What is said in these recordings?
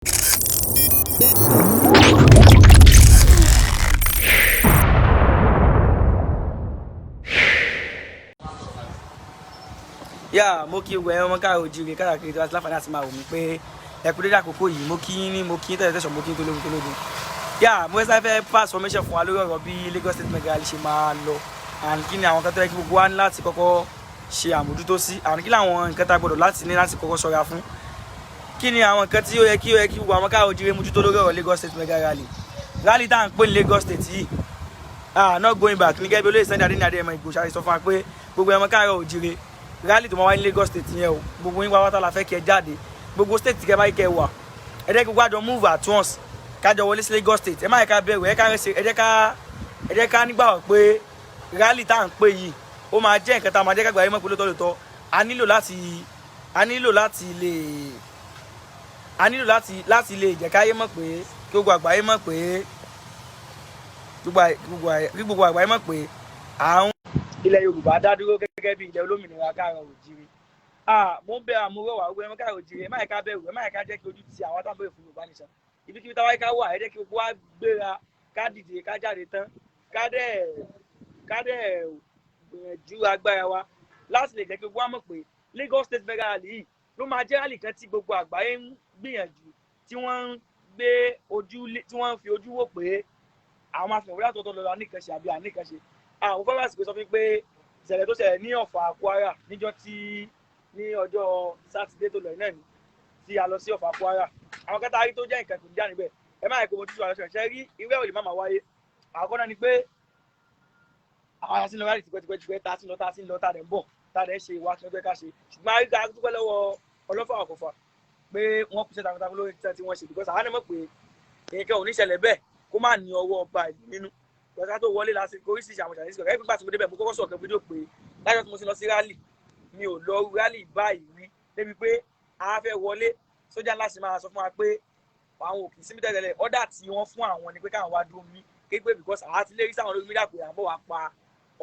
Yeah, mo kí gbogbo ẹ̀yin ọmọ káàrọ̀ oòjíire káàkiri tó láti láǹfààní àti máa wò mí pé ẹ kú dédé àkókò yìí mo kí yín tẹ̀lé tẹ̀sán mo kí yín tó lógun. Yeah, mo fẹ́ pass formation fún wa lórí ọ̀rọ̀ bí Lagos State Mega Rally ṣe máa lọ and kí ni àwọn nǹkan tó yẹ kí gbogbo wa ní láti kọ́kọ́ ṣe àmójútó sí and kí làwọn nǹkan tá a gbọ́dọ̀ láti ní láti kọ́kọ́ ṣọ́ra fún. Kí ni àwọn nǹkan tí ó yẹ kí gbogbo àwọn káàrọ̀ oòjíire mójútó lórí ọ̀rọ̀ Lagos State Mega Rally. Rally tá à ń pè ní Lagos State yìí not going back ní gẹ́gẹ́ bí olóyè Sunday Adéyẹmọ Ìgbòho sọ fún wa pé gbogbo ẹ̀mọ káàrọ̀ oòjíire rally tó máa wáyé ní Lagos State yẹn o gbogbo yín wá la fẹ́ kí ẹ jáde gbogbo state kẹ́ báyìí kẹ́ wà ẹ jẹ́ kí gbogbo àjọ move at once kájọ wọlé sí Lagos State ẹ má yẹ ká bẹ̀rù ẹ jẹ́ ká nígbà pé rally tá à ń pè yìí ó máa jẹ́ nǹkan tá a máa jẹ́ ká gbà yín mọ̀ pé lóòótọ́ a nílò láti lè jẹ́ ká yé mọ̀ pé kí gbogbo àgbáyé mọ̀ pé gbogbo àgbáyé mọ̀ pé àwọn ilẹ̀ Yorùbá dá dúró gẹ́gẹ́ bí ilẹ̀ olómìnira káàrọ̀ oòjíire. Mo ń bẹ àmúrò wà gbogbo ẹ̀mọ káàrọ̀ oòjíire ẹ má yẹ ká bẹ̀rù ẹ má yẹ ká jẹ́ kí ojú ti àwọn táwọn bẹ̀rẹ̀ fún Yorùbá nìṣan ibikíbi táwa ká wà ẹ jẹ́ kí gbogbo wa gbéra ká dìde ká jáde tán ká dẹ̀ gbìyànjú agbára wa láti lè jẹ́ kí gbogbo wa mọ̀ pé Lagos State Mega Rally yìí ló máa jẹ́ rally kan tí gbogbo àgbáyé ń gbìyànjú tí wọ́n ń fi ojú wò pé àwọn máa fi ìwúrà tó lọ́la níkànṣe àbí àníkànṣe. Àwọn fọ́nrán sì sọ fún pé ìṣẹ̀lẹ̀ tó ṣẹlẹ̀ ní Ọ̀fà Kwara ní ọjọ́ sátidé tó lọ náà ni tí a lọ sí Ọ̀fà Kwara àwọn kẹta rí tó jẹ́ nǹkan ìpínlẹ̀ níbẹ̀ ẹ má yẹ kó mo tún sọ àlọ́ ṣe rí irú ẹ̀ ò lè má máa wáyé. Àkọ́kọ́ náà ni pé àwọn àti lọ rálì tipẹ́tipẹ́ tá a ti ń lọ tá a dẹ̀ ń bọ̀ tá a dẹ̀ ṣe ìwà tí wọ́n fẹ́ ká ṣe ṣùgbọ́n a rí ká dúpẹ́ lọ́wọ́ ọlọ́fà ọ̀kọ̀fà pé wọ́n kú sẹ́ta takuntakun lórí títẹ̀ tí wọ́n ṣe because àwọn náà mọ̀ pé nǹkan ò ní ṣẹlẹ̀ bẹ́ẹ̀ kó má ní ọwọ́ ọba ìlú nínú ìgbà tó wọlé lásìkò oríṣiríṣi àwọn ìṣàlẹ̀ ìṣòro ẹgbẹ́ tí mo débẹ̀ mo kọ́kọ́ sọ̀kan fídíò pé lájọ́ tí mo ti lọ sí rálì mi ò lọ rálì báyìí rí débi pé a fẹ́ wọlé sójà ńlá sì máa sọ fún wa pé àwọn òkè sí mítẹ̀tẹ̀lẹ̀ ọ́dà tí wọ́n fún àwọn ni pé káwọn wá dúró mi kégbé because àwọn ti lè rí sáwọn olórí mídíà pé àbọ̀ wá pa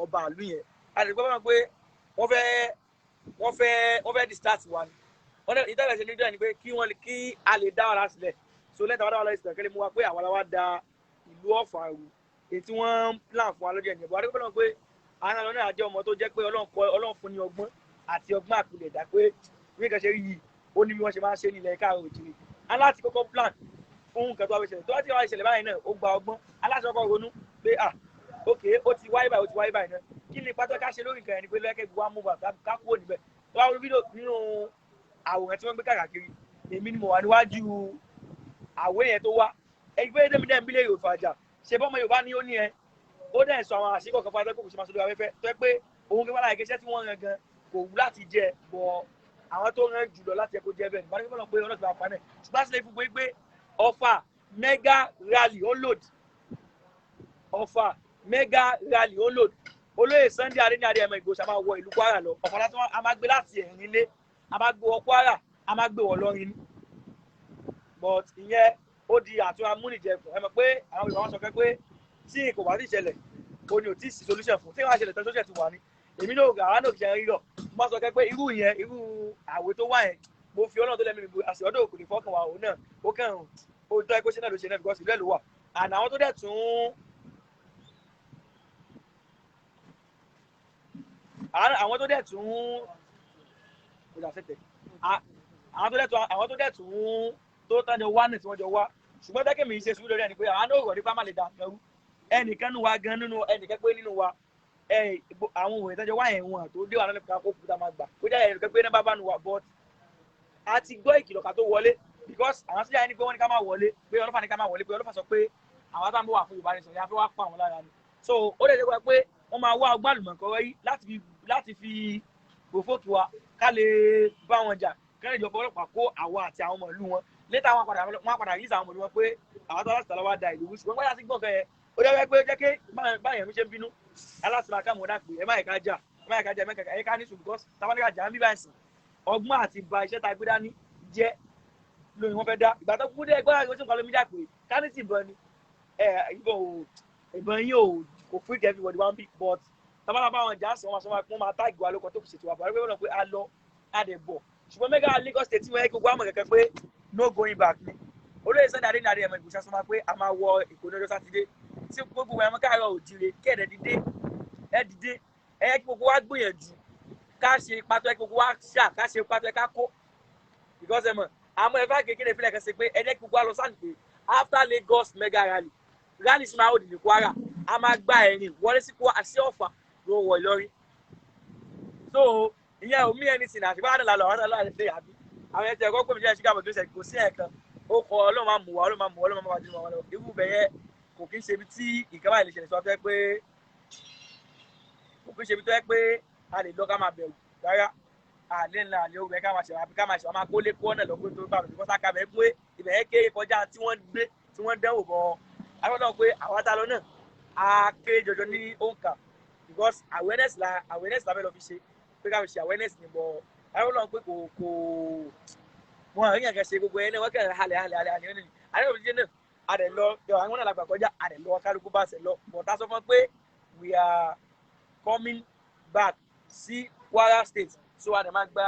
ọba ìlú yẹn a lè gbọ́ pé wọ́n fẹ́ distract wa ni wọ́n ìtẹ́lẹ̀ ṣe nígbà ni pé kí a lè dá wàhálà sílẹ̀ so lẹ́tà wàhálà wàhálà ìsìnkà kẹ́lẹ́ mú wa pé àwọn aláwa da ìlú Ọ̀fà rú èyí tí wọ́n ń plan fún wa lọ́jọ́ ìyẹn buhari gbọ́dọ̀ pé àwọn ọlọ́run náà jẹ́ ọmọ tó jẹ́ pé ọlọ́run fún ní ọgbọ́n àti ọgbọ́n àpilẹ̀ dá pé bí nǹkan ṣe rí yìí ó ní bí wọ́n ṣe máa ń ṣe nílẹ̀ káàrọ̀ oòjíire aláti kọ́kọ́ plan fún nǹkan tó wá ṣẹlẹ̀ tó wá ti wá ṣẹlẹ̀ báyìí náà ó gba ọgbọ́n aláti kọ́kọ́ ronú pé ok ó ti wáyé báyìí náà kí ni pátọ́ ká ṣe lórí nǹkan yẹn ni pé lọ́kẹ́ gbogbo wa mú wa ká kúrò níbẹ̀ tó wá rí fídíò nínú àwòrán tí wọ́n gbé káàkiri èmi ni mo wà níwájú àwòrán yẹn tó wá ẹgbẹ́ ẹ̀dẹ́mídẹ́ ń bílẹ̀ Yorùbá jà ṣe bọ́mọ Yorùbá ní ó ní ẹ ó dẹ̀ sọ àwọn àṣíkọ̀ kan fún akẹ́kọ̀ọ́ kò ṣe máa sọ lórí afẹ́fẹ́ tó yẹ pé òun kí wọ́n láyé iṣẹ́ tí wọ́n rán gan kò wú láti jẹ bọ̀ àwọn tó rán jùlọ láti ẹ̀kọ́ jẹ bẹ́ẹ̀ nígbà tó fọ́nà pé ọlọ́sìn àpá náà ṣùgbọ́n sílẹ̀ fún pé Ọ̀fà Mega Rally ó load Ọ̀fà Mega Rally ó load olóyè Sunday Adéyẹmọ Ìgbòho máa wọ ìlú Kwara lọ Ọ̀fà láti wọn a máa gbé láti ẹ̀rín ilé a máa gbé wọ Kwara a máa gbé wọ lọ́rin but ìyẹn ó di àtúnwá múnìjẹkùn ẹ mọ̀ pé àwọn Yorùbá wọn sọ pé tí kò bá ti ṣẹlẹ̀ o ní ò tí ì sí solution fún tí wọ́n á ṣẹlẹ̀ tán solution ti wà ní èmi náà gà á náà kì í ṣe rírọ̀ mo sọ pé irú àwẹ̀ tó wà yẹn mo fi Ọlọ́run tó lẹ́nu mi bu àṣẹ ọdún òkùnrin fọ́kàn wa òun náà ó kàn ó tọ́ ẹgbẹ́ ṣe náà ló ṣe náà because ìlú ẹ̀ ló wà and àwọn tó dẹ̀ tún tó tájọ wá ní tí wọ́n jọ wá ṣùgbọ́n tẹ́kẹ̀ mi ṣe sùúrù lórí ẹni pé àwọn náà rọ̀ nípa má lè dà lẹ́rú ẹnìkan nínú wa gan nínú ẹnìkan pé nínú wa àwọn òwe tájọ wá yẹn wọn tó dé wà lọ́nà kan kó kúta máa gbà ó jẹ́ ẹnìkan pé náà bá nù wà but a ti gbọ́ ìkìlọ̀ ká tó wọlé because àwọn síjà yẹn ní pé wọ́n ní ká máa wọlé pé ọlọ́fà ní ká máa wọlé pé ọlọ́fà sọ pé àwọn táwọn bó wà fún Yorùbá nìṣọ̀ yẹn a fẹ́ wá pa àwọn lára ni so ó lè jẹ́ pé wọ́n máa wá ọgbọ́n àlùmọ̀kọ́rọ́ yìí láti fi gbòfókì wa ká lè bá wọn jà ká lè jọ fọwọ́pàá kó àwa àti àwọn ọmọ ìlú wọn létà wọn padà yíṣà àwọn ọmọ ìlú wọn pé àwọn tó aláṣẹ tàlọ́wọ́ da ìlú ṣùgbọ́n wọ́n yà sí gbọ̀ngàn yẹn ó jẹ́ pé jẹ́ kí báyẹn mi ṣe ń bínú aláṣẹ máa ká mọ̀ dá pé ẹ má yẹ ká jà ẹ ká ní sùn because tábánìkà jà ń bí báyìí sìn ọgbọ́n àti ba iṣẹ́ ta gbé dání jẹ́ lórí wọn fẹ́ dá ìgbà tó kú dé ẹgbẹ́ àwọn ìṣòwò lómi jà pé ká ní sí ìbọn ni ìbọn yìí kò free everybody one big but tábánà bá wọn jà sí wọn máa táàgì wa lóko tó kù ṣètò àbọ̀ àríwé wọn pé a lọ a dẹ̀ bọ̀ ṣùgbọ́n Mega Lagos State wọn yẹ kó gbọ́ àmọ̀ kẹ̀kẹ́ pé no going back ni olóyè Sunday Adéyẹmọ Ìgbòho sọ ma pé a máa wọ Èkó lọ́jọ́ sátidé tí gbogbo ẹ̀mọ́ káàárọ̀ òjìrè kẹ́ẹ̀dẹ̀ dìde ẹ kí gbogbo wa gbìyànjú ká ṣe pátọ́ ẹ kí gbogbo wa ká ṣe pátọ́ ẹ ká kó because ẹ mọ̀ àmọ́ ẹ̀fà kékeré fílẹ̀ kan ṣe pé ẹ jẹ́ kí gbogbo wa lọ sáà pé after Lagos mega rally sì máa hold ní Kwara a máa gba ẹ̀rìn wọlé sí Ọ̀fà ló wọ̀ Ìlọrin so ìyẹn omi ẹni sìn àti báyìí lálọ́ àwọn aláàlẹ́ ṣe àbí àwọn ẹ̀jẹ̀ ẹ̀kọ́ gbòmìnira ṣíkàbọ̀ tó ṣe kò sí ẹ̀kan ó kọ Ọlọ́run máa mú wa Ọlọ́run máa wá dínú wọn lọ irú bẹ̀yẹ kò kí ń ṣe ibi tí nǹkan báyìí lè ṣẹlẹ̀ sọ fẹ́ pé kò kí ń ṣe ibi tó yẹ pé a lè lọ ká máa bẹ̀rù rárá àlẹ́ ńlá àlẹ́ òwúrẹ́ ká máa ṣe àbí ká máa ṣe àwọn akólé kó ọ̀nà lọ́gbọ́n tó bá lọ́dún kọ́sá kábẹ́ pé ibẹ̀ yẹn kéré kọjá tí wọ́n gbé tí wọ́n dẹ́wò bọ́ agbọ́dọ̀ pé àwọn tá lọ náà á kéré jọjọ ní òǹkà because awareness la fẹ́ lọ fi ṣe pé ká fi ṣe awareness ni bọ̀ agbọ́dọ̀ pé kò wọn àríyàn kan ṣe gbogbo ẹni wọ́n kẹ́rin halẹ̀ ní àríyàn òṣìṣẹ́ náà àdẹ̀ lọ àwọn náà làgbà kọjá àdẹ̀ lọ kálukú bá ṣe lọ but tá sọ fún pé we are coming back sí Kwara State so àdẹ̀ máa gbá.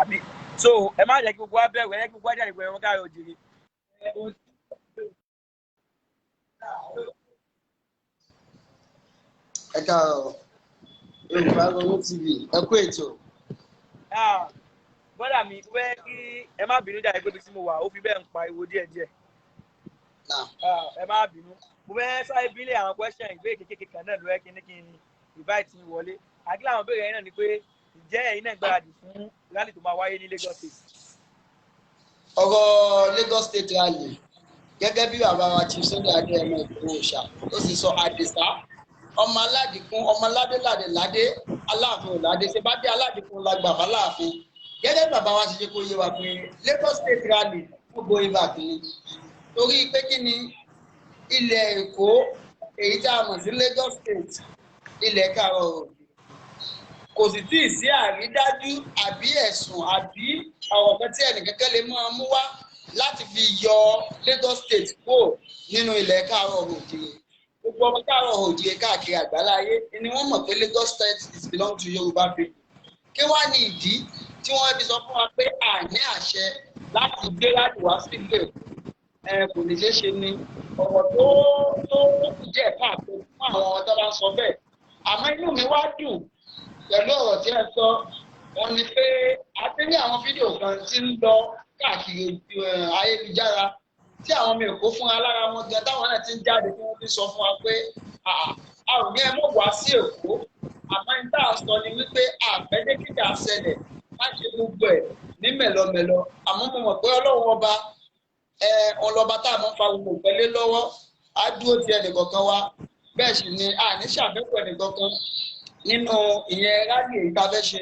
àbí so ẹ má jẹ́ kí gbogbo wa bẹ̀rù ẹ jẹ́ kí gbogbo wa jáde pé wọ́n káàárọ̀ òjìrì. ẹ káàárọ̀ Yorùbá Ronú TV ẹ kú ètò. bọ́dà mi fẹ́ kí ẹ má bínú jáde pé bí tí mo wà ó fi bẹ́ẹ̀ ń pa ìwo díẹ̀díẹ̀. ẹ má bínú mo fẹ́ sáré bílẹ̀ àwọn question ìgbé kékeré kan náà ló yẹ kí n invite yín wọlé àkílà àwọn béèrè yẹn náà ni pé ǹjẹ́ ẹ̀yin náà gbáradì fún rally tó máa wáyé ní Lagos State. ọ̀rọ̀ Lagos State rally gẹ́gẹ́ bí bàbá wa Chief Sunday Adéyẹmọ Ìgbòho'S ó sì sọ àdìsá ọmọ aládìkún ọmọ ládé aláàfin òládé ṣe bá dé aládìkún lágbà fáláàfin gẹ́gẹ́ bí bàbá wa ti ṣe kó yé wa pé Lagos State rally gbogbo ibà kìíní torí pé kí ni ilẹ̀ Èkó èyí tá a mọ̀ sí Lagos State ilẹ̀ Káàárọ̀ kò sì tí ì sí àrídájú àbí ẹ̀sùn àbí ọ̀rọ̀ kan tí ẹnìkankan lè máa mú wá láti fi yọ Lagos State kúrò nínú ilẹ̀ Káàárọ̀ Oòjíire gbogbo ọmọ Káàárọ̀ Oòjíire káàkiri àgbáláyé ni wọ́n mọ̀ pé Lagos State is belong to Yoruba people kí wá ní ìdí tí wọ́n fi sọ fún wa pé àní àṣẹ láti gbé láti wá sí ilé kò ní ṣeé ṣe ni ọ̀rọ̀ tó jẹ́ káàkiri fún àwọn tó bá ń sọ bẹ́ẹ̀ àmọ́ inú mi wá dùn pẹ̀lú ọ̀rọ̀ tí ẹ sọ wọn ni pé a ti ní àwọn fídíò kan tí ń lọ káàkiri ayélujára tí àwọn ọmọ Èkó fúnra lára wọn gan táwọn náà ti ń jáde tí wọ́n fi sọ fún wa pé a ò ní ẹ mọ̀ wá sí Èkó àmọ́ ní tá a sọ ni wípé àfẹ́dé kíkà ṣẹlẹ̀ má ṣe gbogbo ẹ̀ ní mẹ̀lọmẹ̀lọ àmọ́ mo mọ̀ pé Ọlọ́run ọba ọlọ́ba tá a mọ̀ fa gbogbo pẹ̀lẹ́ lọ́wọ́ á dúró ti ẹnìkọ̀ọ̀kan wa bẹ́ẹ̀ sì ni a ní ṣàfẹ́kù ẹnìkọ̀ọ̀kan nínú ìyẹn rálì èyí tá a fẹ́ ṣe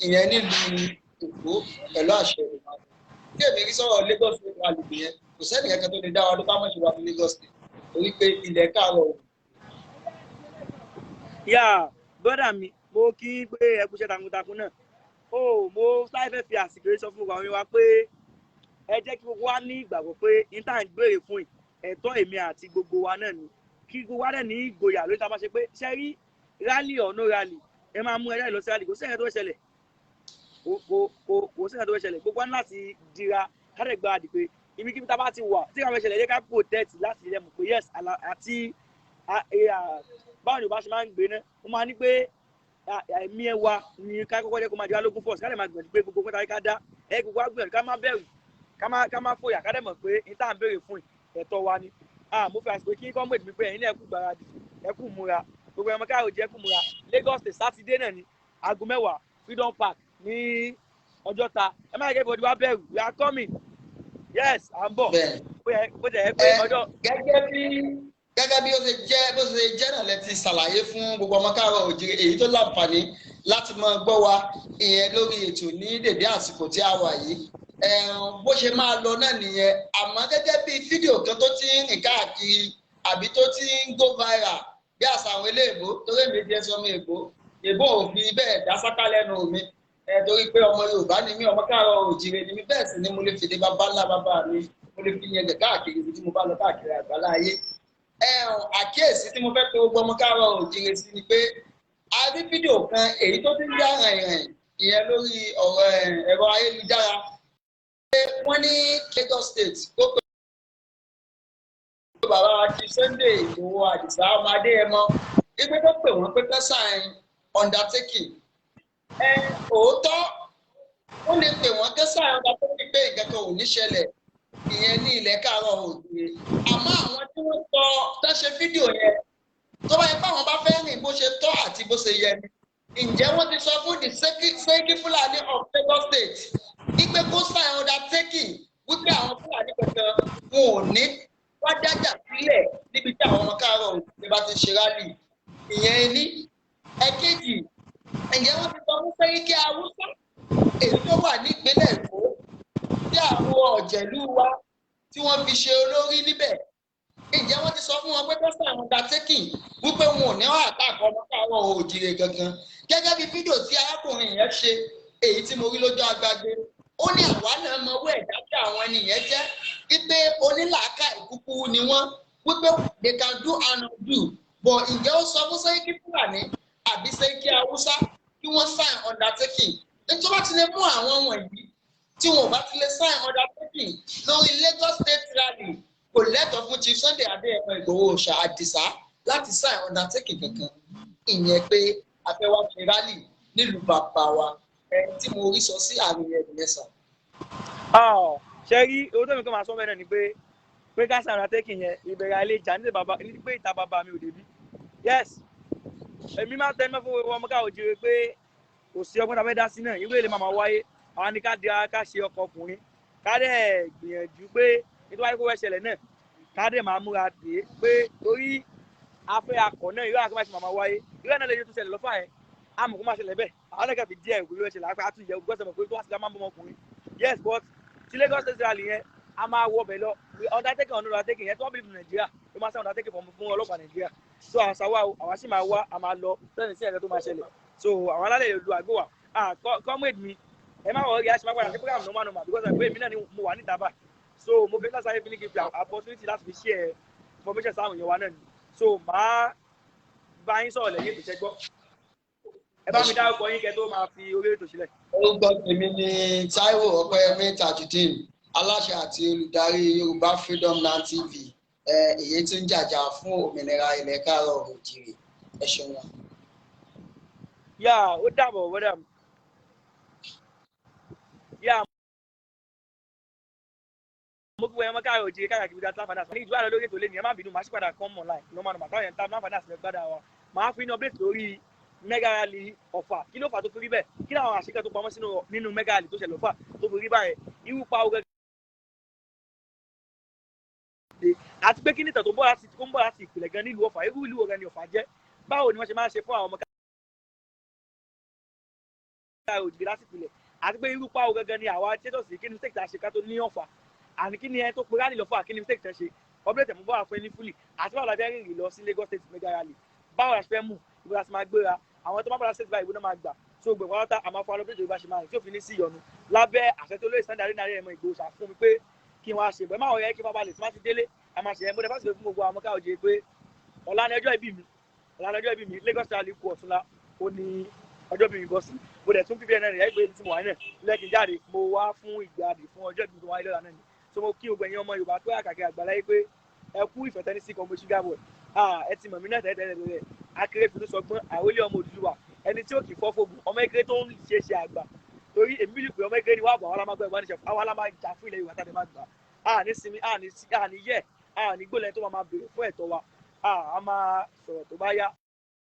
ìyẹn nílùú Èkó pẹ̀lú àṣẹ ìwà tí èmi rí sọ̀rọ̀ Lagos State rally yẹn kò sẹ́ni kankan tó lè dá wa ló bá mọ̀ ṣe wà ní Lagos State torí pé ilẹ̀ Káàárọ̀. yà bọ́dà mi mo kí pé ẹ kú iṣẹ́ takuntakun náà mo sáré fẹ́ fi àsìkò sọ fún wa pé ẹ jẹ́ kí gbogbo wa ní ìgbàgbọ́ pé níta ń gbèrè fún ẹ̀tọ́ èmi àti gbogbo wa náà ni kí gbogbo wa dẹ̀ ní ìgboyà lórí ta máa ṣe pé ṣe rí rally or no rally ẹ máa mú ẹ̀rẹ́ lọ sí rally kò sí ẹ̀rẹ́ tó ṣẹlẹ̀ kò sí ẹ̀rẹ́ tó ṣẹlẹ̀ gbogbo wa ní láti dira kádẹ̀ gba àdì pé ibikíbi tá a bá ti wà tí káwọn ṣẹlẹ̀ yẹ ká protect láti ilẹ̀ mọ̀ pé yes àti báwo ni o bá ṣe máa ń gbé náà wọ́n máa ní pé ẹ̀mí ẹ wa ni ká kọ́kọ́ jẹ́ kó máa di alógún force ká lè máa gbìyànjú pé gbogbo pẹ́ta ká dá gbogbo wa gbìyànjú ká má bẹ̀rù ká má fòyà ká dẹ̀ mọ̀ pé ní tá à ń béèrè fún ẹ̀tọ́ wa ni mo fi àsìkò kí kọ́mọ̀dé mi pé ẹ̀yin náà ẹ kú gbáradì ẹ kú múra gbogbo ẹ̀mọ káàró jẹ́ kú múra Lagos State Sátidé náà ní aago 10 Freedom Park ní Ọjọ́ta ẹ má yẹ kí everybody wá bẹ̀rù we are coming yes à ń bọ̀ bó jẹ́ pé ọjọ́. gẹ́gẹ́ bí ó ṣe jẹ́ náà lẹ ti ṣàlàyé fún gbogbo ọmọ Káàárọ̀ Oòjíire èyí tó láǹfààní láti máa gbọ́ wa ìyẹn lórí ètò ní dèdé àsìkò tí a wà yìí bó ṣe máa lọ náà nìyẹn àmọ́ gẹ́gẹ́ bí fídíò kan tó ti ń rìn káàkiri àbí tó ti ń go viral bí àṣà àwọn eléèbó torí èmi jẹ́ sọmọ èbó òfin bẹ́ẹ̀ dá sáká lẹ́nu mi torí pé ọmọ Yorùbá ni mí ọmọ Káàárọ̀ Oòjíire ni mí bẹ́ẹ̀ sì ni mo lè fìdí bàbá ńlá bàbá mi mo lè fi yẹn gẹ̀ káàkiri ibi tí mo bá lọ káàkiri àgbálá ayé àkíyèsí tí mo fẹ́ pé gbogbo ọmọ káàárọ̀ oòjíire sí ni pé a rí fídíò kan èyí tó ti ń já rìn ìyẹn lórí ọ̀rọ̀ ẹ̀rọ ayélujára pé wọ́n ní Lagos State tó pé bàbá wa ti Sunday Igboho Àdìsá ọmọ Adéyẹmọ wípé tó pè wọ́n pé kán sign undertaking òótọ́ ó lè pè wọ́n kán sign undertaking pé ìkẹ́kẹ́ ò ní ṣẹlẹ̀ ìyẹn ní ilẹ̀ káàárọ̀ oòjíire àmọ́ àwọn tí wọ́n sọ tó ṣe fídíò yẹn tó bá yẹ pé àwọn bá fẹ́ rìn bó ṣe tọ́ àti bó ṣe yẹ ni ǹjẹ́ wọ́n ti sọ fún the Sẹ́ríkí Fúlàní of Lagos State wípé kó sign undertaking wípé àwọn Fúlàní kankan wọn ò ní wá jájà sílẹ̀ níbi tí àwọn ọmọ káàárọ̀ oòjíire bá ti ṣe rálì ìyẹn ní ẹ̀kejì ǹjẹ́ wọ́n ti sọ fún Sẹ́ríkí Haúsá èyí tó wà ní ìpínlẹ̀ Èkó tí àwọn ọ̀jẹ̀lú wa tí wọ́n fi ṣe olórí níbẹ̀ ǹjẹ́ wọ́n ti sọ fún wọn pé tọ́sí àwọn undertaking wípé wọn ò ní wọ́n àtàkọ́ ọmọ káàárọ̀ oòjíire gangan gẹ́gẹ́ bí fídíò tí arákùnrin yẹn ṣe èyí tí mo rí lójú agbágbé ó ní àwa náà mọ owó ẹ̀dá tí àwọn ènìyàn jẹ́ wípé onílàákà ìkúkú ni wọ́n wípé they can do and undo but ǹjẹ́ ó sọ fún Sẹ́ríkí Fúlàní àbí Sẹ́ríkí Haúsá kí wọ́n sign undertaking nítorí wọ́n ti lè mú àwọn wọ̀nyí tí wọn ò bá ti lè sign undertaking lórí Lagos State rally kò lẹ́tọ̀ọ́ fún Chief Sunday Adéyẹmọ Igboho'S Àdìsá láti sign undertaking kankan ìyẹn pé a fẹ́ wá ṣe rally nílùú bàbá wa tí mo rí sọ sí àárín ẹ̀dùn ẹ̀sán. ṣe rí owó tó mi kọ́ máa sọ mẹ́rin ni pé ká sign undertaking yẹn ìbẹ̀rẹ̀ ilé ìjà ní pé ìta bàbá mi ò débi yes èmi máa tẹ́ mẹ́fọ́ ọmọ káàárọ̀ oòjíire pé kò sí ọgbọ́n tá a fẹ́ dá sí náà irú èlé máa wáyé àwọn ni ká di ara ká ṣe ọkọ̀ ọkùnrin ká dẹ̀ gbìyànjú pé nítorí wáyé kó fẹ́ ṣẹlẹ̀ náà ká dẹ̀ máa múra dé pé torí afẹ́ akọ̀ náà irú àkọ́bá ti máa wáyé irú náà lè yẹ tó ṣẹlẹ̀ lọ́fà yẹn àmọ́ kó má ṣẹlẹ̀ bẹ́ẹ̀ àwọn náà kẹ́fì díẹ̀ ìwé ṣẹlẹ̀ àpẹ́ àtúnyẹ̀ gbọ́sẹ̀ mọ̀ pé tó wá sí ká máa ń bọ́ ọmọkùnrin yes but ti Lagos State rally yẹn a máa wọ bẹ̀ lọ undertaking ọ̀nà undertaking yẹn tó wọ́n bí Nàìjíríà ló máa sáwọn undertaking fún ọlọ́pàá Nàìjíríà so àwa sì máa wá a máa lọ sẹ́ni sí ẹ̀rẹ́ tó máa ṣẹlẹ̀ so àwọn alálẹ̀ lu àgbo wa comrade mi ẹ má wọrí àṣìmá padà sí program normal because ẹ̀ pé èmi náà ni mo wà níta bá so mo fẹ́ láti sáré fi ní kí n fi opportunity láti fi share information sáwọn èèyàn wa náà ni so màá bá yín sọ̀rọ̀ lẹ́yìn ètò ìṣẹ́gbọ́ ẹ bá mi dárúkọ yín kẹ́ tó máa fi orí ètò sílẹ̀. orúkọ tèmi ni Táíwò Ọpẹ́yẹmí Tajudeen aláṣẹ àti olùdarí Yorùbá Freedom Now TV èyí tí ń jàjà fún òmìnira ilẹ̀ káàárọ̀ oòjíire ẹ ṣeun wa. yà ó dàbọ̀ wọ́dà yà mo fi ẹ̀yàn káàárọ̀ oòjíire káàkiri dá tán ní ìdúrà lórí ètò lẹ́nu ẹ má bínú màá sì padà come online normal táwọn yẹn ń ta náà fàdà sílẹ̀ gbádà wa màá fi ní update lórí mega rally Ọ̀fà kí ló fà tó fi rí bẹ́ẹ̀ kí làwọn àṣekẹ́ tó pamọ́ nínú mega rally tó ṣẹlẹ̀ Ọ̀fà tó fi rí báyẹn irú pa ogun àti pé kí ní ìtàn tó ń bọ̀ láti ìpìlẹ̀ gan nílùú Ọ̀fà irú ìlú ọ̀gá ni Ọ̀fà jẹ́ báwo ni wọ́n ṣe máa ń ṣe fún àwọn ọmọ káàárọ̀ oòjíire láti ìpìlẹ̀ àti pé irú pa ogun gan ni àwa tẹ́tọ̀sí kí ni mistake tá a ṣe ká tó ní Ọ̀fà àní kí ni ẹ tó pe rally lọ́fà kí ni mistake tán ṣe update mú báwa fún ẹni fúlì àti báwo la fẹ́ rìnrìn lọ sí Lagos State mega rally báwo la fẹ́ mú ìbò la ti máa gbéra àwọn tó máa bọ̀dá state báyìí ìbò náà máa gbà tó gbẹ̀wọ́n lọ́tà àmọ́ fún alóbìnrin ìbá ṣe máa rìn tí ò fi ní sí ìyọnu lábẹ́ àṣẹ tó lóye Sunday Adéyẹmọ Igboho'S fún mi pé kí wọ́n á ṣe bẹ́ẹ̀ máa wọ̀ yẹ kí bàbá lè tí wọ́n ti délé a máa ṣe yẹn mo dẹ̀ fásitì fún gbogbo àwọn káàárọ̀ oòjíire pé ọ̀la ni ọjọ́ ìbí mi Lagos rally kù ọ̀túnla ó ní ọjọ́ ìbí mi bọ́ sí mo dẹ̀ tún fífi ẹ̀nà rẹ̀ ẹgbẹ́ tí mo wà náà lẹ́kìn jáde mo wá fún ìgbàdì fún ọjọ́ ìbí tó wáyé lọ́la náà ni so mo kí gbogbo ẹ̀yin ọmọ Yorùbá tó àkàkẹ́ àgbàláyé pé ẹ kú ìfẹ̀tẹ́nisí kan mo sugar boy ẹ ti mọ̀ mí náà tẹ́lẹ̀ Akérèdọ́lù sọgbọ́n àwọlé ọmọ Odùduwà ẹni tí ó kì í fọ́ fóògùn ọmọ ẹgbẹ́ tó ń ṣe àgbà torí èmi bí pé ọmọ ẹgbẹ́ ni wà bọ̀ àwọn alámágbá ìwà níṣẹ́ àwọn alámájà fún ilẹ̀ Yorùbá tàbí má gbà ní sinmi ní yẹ ní gbólẹ̀ tó máa béèrè fún ẹ̀tọ́ wa a máa sọ̀rọ̀ tó bá yá